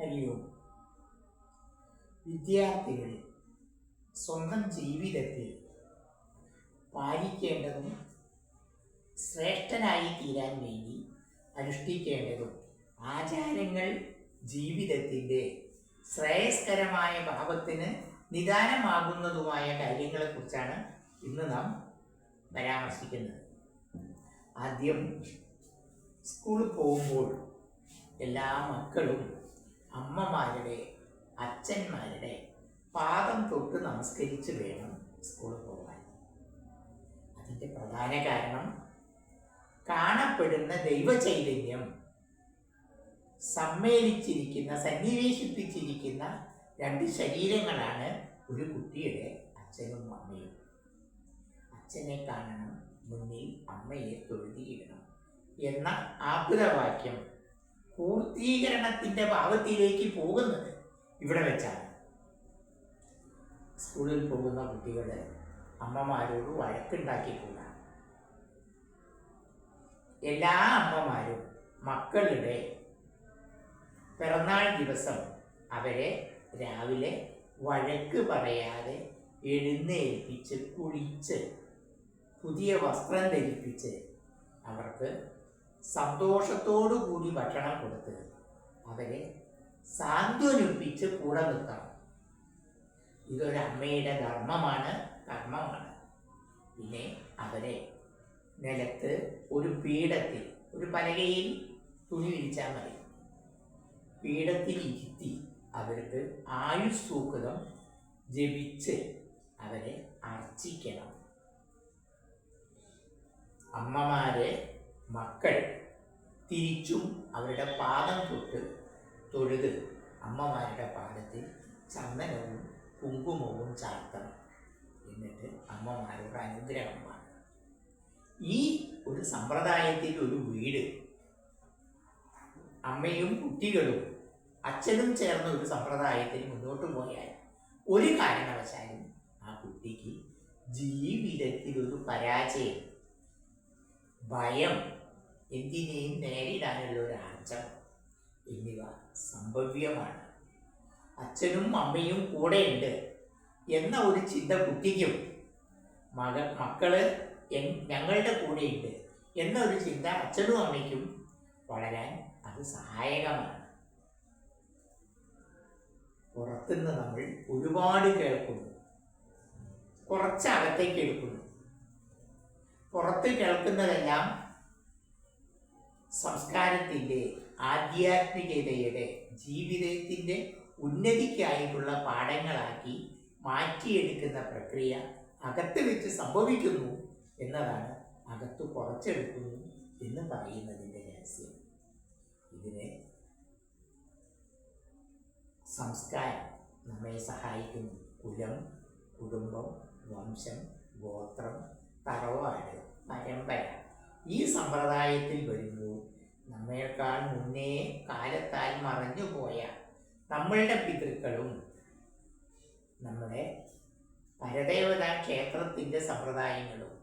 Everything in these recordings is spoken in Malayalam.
ഹരി ഓം. വിദ്യാർത്ഥികൾ സ്വന്തം ജീവിതത്തിൽ പാലിക്കേണ്ടതും ശ്രേഷ്ഠനായി തീരാൻ വേണ്ടി അനുഷ്ഠിക്കേണ്ടതും ആചാരങ്ങൾ ജീവിതത്തിൻ്റെ ശ്രേയസ്കരമായ ഭാവത്തിന് നിദാനമാകുന്നതുമായ കാര്യങ്ങളെക്കുറിച്ചാണ് ഇന്ന് നാം പരാമർശിക്കുന്നത്. ആദ്യം സ്കൂളിൽ പോകുമ്പോൾ എല്ലാ മക്കളും അമ്മമാരുടെ അച്ഛന്മാരുടെ പാദം തൊട്ട് നമസ്കരിച്ച് വേണം സ്കൂളിൽ പോകാൻ. അതിൻ്റെ പ്രധാന കാരണം കാണപ്പെടുന്ന ദൈവചൈതന്യം സന്നിവേശിപ്പിച്ചിരിക്കുന്ന രണ്ട് ശരീരങ്ങളാണ് ഒരു കുട്ടിയുടെ അച്ഛനും അമ്മയും. അച്ഛനെ കാണണം, മുന്നിൽ അമ്മയെ തൊഴുതിയിടണം എന്ന ആപ്തവാക്യം പൂർത്തീകരണത്തിൻ്റെ ഭാവത്തിലേക്ക് പോകുന്നത് ഇവിടെ വെച്ചാണ്. സ്കൂളിൽ പോകുന്ന കുട്ടികൾ അമ്മമാരോട് വഴക്കുണ്ടാക്കിക്കൂടാ. എല്ലാ അമ്മമാരും മക്കളുടെ പിറന്നാൾ ദിവസം അവരെ രാവിലെ വഴക്ക് പറയാതെ എഴുന്നേൽപ്പിച്ച് കുളിച്ച് പുതിയ വസ്ത്രം ധരിപ്പിച്ച് അവർക്ക് സന്തോഷത്തോടു കൂടി ഭക്ഷണം കൊടുത്ത് അവരെ സാന്ത്വനിപ്പിച്ച് കൂടെ നിർത്തണം. ഇതൊരമ്മയുടെ ധർമ്മമാണ്, കർമ്മമാണ്. പിന്നെ അവരെ നിലത്ത് ഒരു പീഠത്തിൽ, ഒരു പലകയിൽ തുണി വിരിച്ചാൽ മതി, പീഠത്തിൽ ഇരുത്തി അവർക്ക് ആയുസ്സൂക്തം ജപിച്ച് അവരെ അർച്ചിക്കണം. അമ്മമാരെ മക്കൾ തിരിച്ചും അവരുടെ പാദം തൊട്ട് തൊഴുത് അമ്മമാരുടെ പാദത്തിൽ ചന്ദനവും കുങ്കുമവും ചാർത്തണം. എന്നിട്ട് അമ്മമാരുടെ അനുഗ്രഹമാണ്. ഈ ഒരു സമ്പ്രദായത്തിൽ ഒരു വീട് അമ്മയും കുട്ടികളും അച്ഛനും ചേർന്ന ഒരു സമ്പ്രദായത്തിൽ മുന്നോട്ട് പോയാൽ ഒരു കാരണവശാലും ആ കുട്ടിക്ക് ജീവിതത്തിൽ ഒരു പരാജയം, ഭയം, എന്തിനേയും നേരിടാനുള്ള ഒരു ആർജവം എന്നിവ സംഭവ്യമാണ്. അച്ഛനും അമ്മയും കൂടെയുണ്ട് എന്ന ഒരു ചിന്ത കുട്ടിക്കും, മക്കള് ഞങ്ങളുടെ കൂടെയുണ്ട് എന്ന ഒരു ചിന്ത അച്ഛനും അമ്മയ്ക്കും വളരാൻ അത് സഹായകമാണ്. പുറത്തുനിന്ന് നമ്മൾ ഒരുപാട് കേൾക്കുന്നു, കുറച്ച് അകത്തേക്ക് എടുക്കുന്നു. പുറത്ത് കേൾക്കുന്നതെല്ലാം സംസ്കാരത്തിൻ്റെ, ആധ്യാത്മികതയുടെ, ജീവിതത്തിൻ്റെ ഉന്നതിക്കായിട്ടുള്ള പാഠങ്ങളാക്കി മാറ്റിയെടുക്കുന്ന പ്രക്രിയ അകത്ത് വെച്ച് സംഭവിക്കുന്നു എന്നതാണ് അകത്ത് കുറച്ചെടുക്കുന്നു എന്ന് പറയുന്നതിൻ്റെ രഹസ്യം. ഇതിന് സംസ്കാരം നമ്മെ സഹായിക്കുന്നു. കുലം, കുടുംബം, വംശം, ഗോത്രം, തറവാട്, പരമ്പര ഈ സമ്പ്രദായത്തിൽ വരുമ്പോൾ നമ്മേക്കാൾ മുന്നേ കാലത്താൽ മറഞ്ഞുപോയ നമ്മളുടെ പിതൃക്കളും നമ്മുടെ പരദേവതാ ക്ഷേത്രത്തിൻ്റെ സമ്പ്രദായങ്ങളും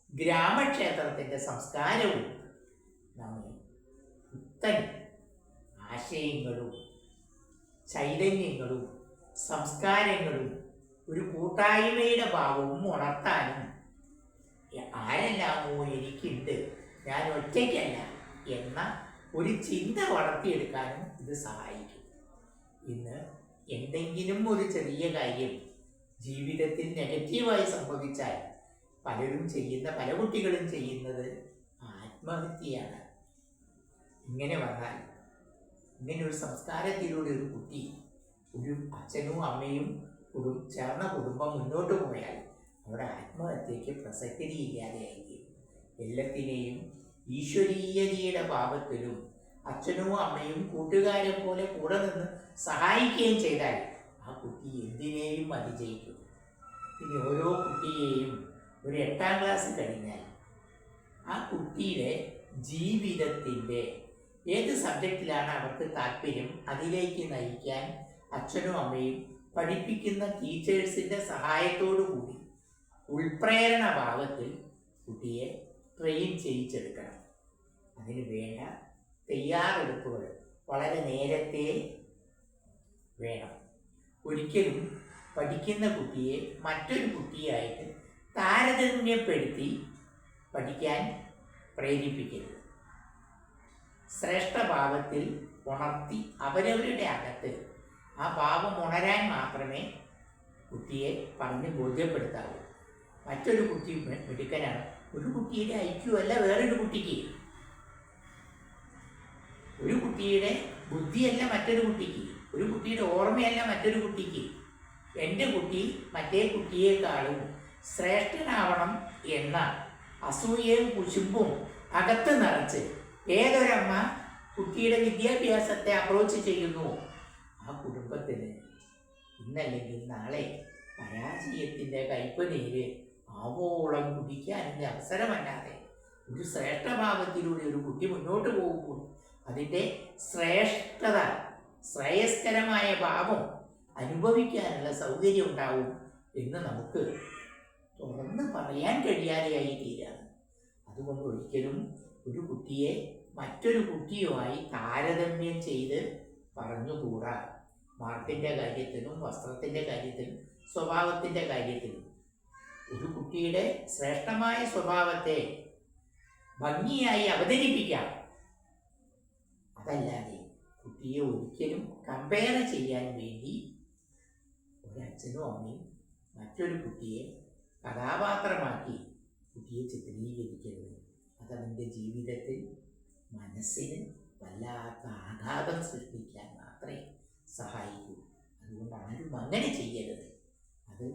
ഗ്രാമക്ഷേത്രത്തിൻ്റെ സംസ്കാരവും നമ്മെ പുത്തൻ ആശയങ്ങളും ചൈതന്യങ്ങളും സംസ്കാരങ്ങളും ഒരു കൂട്ടായ്മയുടെ ഭാവവും ഉണർത്താനും ആരെല്ലാമോ എനിക്കുണ്ട്, ഞാൻ ഒറ്റയ്ക്കല്ല എന്ന ഒരു ചിന്ത വളർത്തിയെടുക്കാനും ഇത് സഹായിക്കും. ഇന്ന് എന്തെങ്കിലും ഒരു ചെറിയ കാര്യം ജീവിതത്തിൽ നെഗറ്റീവായി സംഭവിച്ചാൽ പല കുട്ടികളും ചെയ്യുന്നത് ആത്മഹത്യയാണ്. ഇങ്ങനെ വന്നാൽ, ഇങ്ങനെ ഒരു സംസ്കാരത്തിലൂടെ ഒരു കുട്ടി, ഒരു അച്ഛനും അമ്മയും ചേർന്ന കുടുംബം മുന്നോട്ട് പോയാൽ അവിടെ ആത്മഹത്യക്ക് പ്രസക്തിയില്ലാതെയായിരിക്കും. എല്ലാത്തിനെയും ഈശ്വരീയതയുടെ ഭാവത്തിലും അച്ഛനും അമ്മയും കൂട്ടുകാരെ പോലെ കൂടെ നിന്ന് സഹായിക്കുകയും ചെയ്താൽ ആ കുട്ടി എന്തിനേയും അതിജയിക്കും. പിന്നെ ഓരോ കുട്ടിയെയും ഒരു 8ാം ക്ലാസ് കഴിഞ്ഞാൽ ആ കുട്ടിയുടെ ജീവിതത്തിൻ്റെ ഏത് സബ്ജക്റ്റിലാണ് അവർക്ക് താല്പര്യം അതിലേക്ക് നയിക്കാൻ അച്ഛനും അമ്മയും പഠിപ്പിക്കുന്ന ടീച്ചേഴ്സിൻ്റെ സഹായത്തോടു കൂടി ഉൾപ്രേരണ ഭാവത്തിൽ കുട്ടിയെ ട്രെയിൻ ചെയ്യിച്ചെടുക്കണം. അതിന് വേണ്ട തയ്യാറെടുപ്പുകൾ വളരെ നേരത്തെ വേണം. ഒരിക്കലും പഠിക്കുന്ന കുട്ടിയെ മറ്റൊരു കുട്ടിയായിട്ട് താരതമ്യപ്പെടുത്തി പഠിക്കാൻ പ്രേരിപ്പിക്കരുത്. ശ്രേഷ്ഠഭാവത്തിൽ ഉണർത്തി അവരവരുടെ അകത്ത് ആ ഭാവം ഉണരാൻ മാത്രമേ കുട്ടിയെ പറഞ്ഞ് ബോധ്യപ്പെടുത്താവൂ. മറ്റൊരു കുട്ടി മിടുക്കനാണ്, ഒരു കുട്ടിയുടെ ഐക്യമല്ല വേറൊരു കുട്ടിക്ക്, ഒരു കുട്ടിയുടെ ബുദ്ധിയല്ല മറ്റൊരു കുട്ടിക്ക്, ഒരു കുട്ടിയുടെ ഓർമ്മയല്ല മറ്റൊരു കുട്ടിക്ക്. എൻ്റെ കുട്ടി മറ്റേ കുട്ടിയേക്കാളും ശ്രേഷ്ഠനാവണം എന്ന അസൂയയും കുശുമ്പും അകത്ത് നിറച്ച് ഏതൊരമ്മ കുട്ടിയുടെ വിദ്യാഭ്യാസത്തെ അപ്രോച്ച് ചെയ്യുന്നു, ആ കുടുംബത്തിന് ഇന്നല്ലെങ്കിൽ നാളെ പരാജയത്തിൻ്റെ കയ്പനീര് ആവോളം കുടിക്കാനുള്ള അവസരമല്ലാതെ ഒരു ശ്രേഷ്ഠഭാവത്തിലൂടെ ഒരു കുട്ടി മുന്നോട്ട് പോകുമ്പോൾ അതിൻ്റെ ശ്രേഷ്ഠത, ശ്രേയസ്കരമായ ഭാവം അനുഭവിക്കാനുള്ള സൗകര്യം ഉണ്ടാവും എന്ന് നമുക്ക് തുറന്ന് പറയാൻ കഴിയാതെയായി തീരാണ്. അതുകൊണ്ട് ഒരിക്കലും ഒരു കുട്ടിയെ മറ്റൊരു കുട്ടിയുമായി താരതമ്യം ചെയ്ത് പറഞ്ഞുകൂടാ. മാർക്കിൻ്റെ കാര്യത്തിലും വസ്ത്രത്തിൻ്റെ കാര്യത്തിലും സ്വഭാവത്തിൻ്റെ കാര്യത്തിലും ഒരു കുട്ടിയുടെ ശ്രേഷ്ഠമായ സ്വഭാവത്തെ ഭംഗിയായി അവതരിപ്പിക്കാം. അതല്ലാതെ കുട്ടിയെ ഒരിക്കലും കമ്പയർ ചെയ്യാൻ വേണ്ടി ഒരച്ഛനും അമ്മയും മറ്റൊരു കുട്ടിയെ കഥാപാത്രമാക്കി കുട്ടിയെ ചിത്രീകരിക്കരുത്. അതവൻ്റെ ജീവിതത്തിൽ മനസ്സിന് വല്ലാത്ത ആഘാതം സൃഷ്ടിക്കാൻ മാത്രമേ സഹായിക്കൂ. അതുകൊണ്ട് ആരും അങ്ങനെ ചെയ്യരുത്. അത്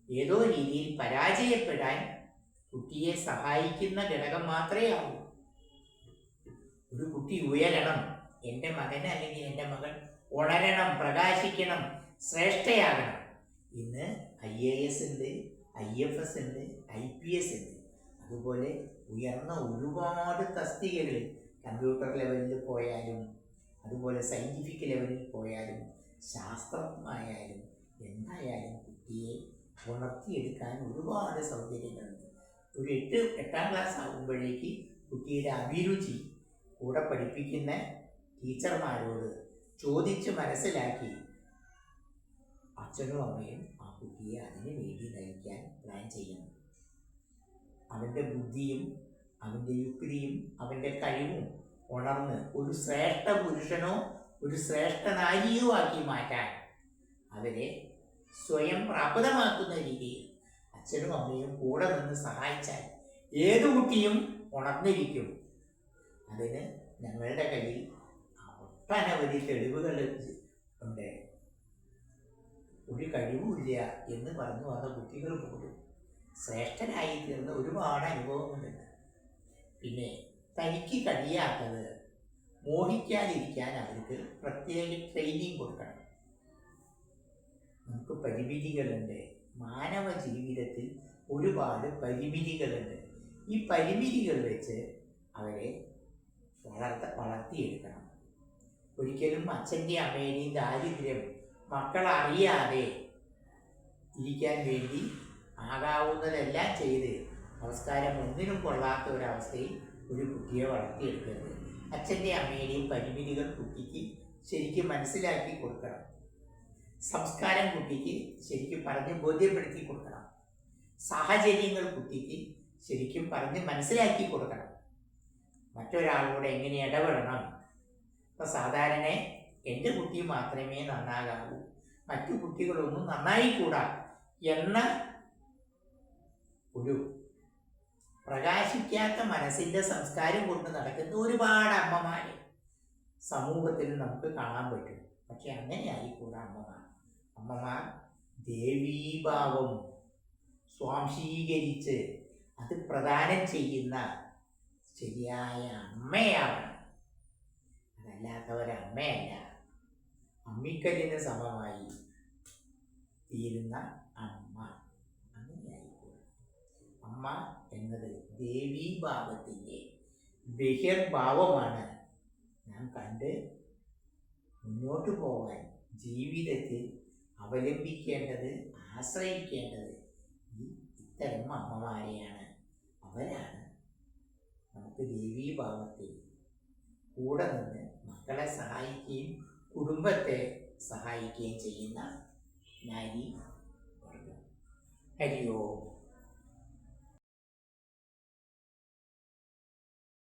ഏതോ രീതിയിൽ പരാജയപ്പെടാൻ കുട്ടിയെ സഹായിക്കുന്ന ഘടകം മാത്രമേ ആവൂ. ഒരു കുട്ടി ഉയരണം, എൻ്റെ മകൻ അല്ലെങ്കിൽ എൻ്റെ മകൾ ഉണരണം, പ്രകാശിക്കണം, ശ്രേഷ്ഠയാകണം. ഇന്ന് IAS ഉണ്ട്, IFS ഉണ്ട്, IPS ഉണ്ട്. അതുപോലെ ഉയർന്ന ഒരുപാട് തസ്തികകൾ കമ്പ്യൂട്ടർ ലെവലിൽ പോയാലും അതുപോലെ സയൻറ്റിഫിക് ലെവലിൽ പോയാലും ശാസ്ത്രമായാലും എന്തായാലും കുട്ടിയെ ഉണർത്തിയെടുക്കാൻ ഒരുപാട് സൗകര്യങ്ങളുണ്ട്. ഒരു 8-8ാം ക്ലാസ് ആകുമ്പോഴേക്ക് കുട്ടിയുടെ അഭിരുചി കൂടെ പഠിപ്പിക്കുന്ന ടീച്ചർമാരോട് ചോദിച്ച് മനസ്സിലാക്കി അച്ഛനും അമ്മയും ആ കുട്ടിയെ അതിനു വേണ്ടി നയിക്കാൻ പ്ലാൻ ചെയ്യണം. അവൻ്റെ ബുദ്ധിയും അവൻ്റെ യുക്തിയും അവൻ്റെ കഴിവും ഉണർന്ന് ഒരു ശ്രേഷ്ഠ പുരുഷനോ ഒരു ശ്രേഷ്ഠ നാരിയോ ആക്കി മാറ്റാൻ അവരെ സ്വയം പ്രാപ്തമാക്കുന്ന രീതിയിൽ അച്ഛനും അമ്മയും കൂടെ നിന്ന് സഹായിച്ചാൽ ഏതു കുട്ടിയും ഉണർന്നിരിക്കും. അതിന് ഞങ്ങളുടെ കയ്യിൽ ഒട്ടനവധി തെളിവുകൾ ഉണ്ട്. ഒരു കഴിവുമില്ല എന്ന് പറഞ്ഞു വന്ന കുട്ടികൾ പോലും ശ്രേഷ്ഠനായി തീർന്ന ഒരുപാട് അനുഭവങ്ങളുണ്ട്. പിന്നെ തനിക്ക് കഴിയാത്തത് മോഹിക്കാതിരിക്കാൻ അവർക്ക് പ്രത്യേക ട്രെയിനിങ് കൊടുക്കണം. നമുക്ക് പരിമിതികളുണ്ട്. മാനവ ജീവിതത്തിൽ ഒരുപാട് പരിമിതികളുണ്ട്. ഈ പരിമിതികൾ വെച്ച് അവരെ വളർത്തിയെടുക്കണം. ഒരിക്കലും അച്ഛൻ്റെയും അമ്മയുടെയും ദാരിദ്ര്യം മക്കളറിയാതെ ഇരിക്കാൻ വേണ്ടി ആകാവുന്നതെല്ലാം ചെയ്ത് സംസ്കാരം ഒന്നിനും കൊള്ളാത്ത ഒരവസ്ഥയിൽ ഒരു കുട്ടിയെ വളർത്തിയെടുക്കരുത്. അച്ഛൻ്റെയും അമ്മയുടെയും പരിമിതികൾ കുട്ടിക്ക് ശരിക്കും മനസ്സിലാക്കി കൊടുക്കണം. സംസ്കാരം കുട്ടിക്ക് ശരിക്കും പറഞ്ഞ് ബോധ്യപ്പെടുത്തി കൊടുക്കണം. സാഹചര്യങ്ങൾ കുട്ടിക്ക് ശരിക്കും പറഞ്ഞ് മനസ്സിലാക്കി കൊടുക്കണം. മറ്റൊരാളോട് എങ്ങനെ ഇടപെടണം. ഇപ്പം സാധാരണ എൻ്റെ കുട്ടി മാത്രമേ നന്നാകാവൂ, മറ്റു കുട്ടികളൊന്നും നന്നായിക്കൂടാ എന്ന ഒരു പ്രകാശിക്കാത്ത മനസ്സിൻ്റെ സംസ്കാരം കൊണ്ട് നടക്കുന്ന ഒരുപാട് അമ്മമാർ സമൂഹത്തിൽ നമുക്ക് കാണാൻ പറ്റും. പക്ഷെ അങ്ങനെ ആയിക്കൂടാ. അമ്മമാർ ദേവീഭാവം സ്വാംശീകരിച്ച് അത് പ്രദാനം ചെയ്യുന്ന ശരിയായ അമ്മയാവണം. അതല്ലാത്തവരമ്മയല്ല. അമ്മിക്കല്ലിന് സമമായി തീരുന്ന അമ്മ അങ്ങനെയായിക്കൂടാ. അമ്മ എന്നത് ദേവീഭാവത്തിൻ്റെ ബഹിർഭാവമാണ്. നാം കണ്ട് മുന്നോട്ട് പോകാൻ ജീവിതത്തിൽ അവലംബിക്കേണ്ടത്, ആശ്രയിക്കേണ്ടത് ഇത്തരം അമ്മമാരെയാണ്. അവരാണ് നമുക്ക് ദേവീഭാവത്തിൽ കൂടെ നിന്ന് മക്കളെ സഹായിക്കുകയും കുടുംബത്തെ സഹായിക്കുകയും ചെയ്യുന്ന നാരി വർഗം. ഹരി ഓം.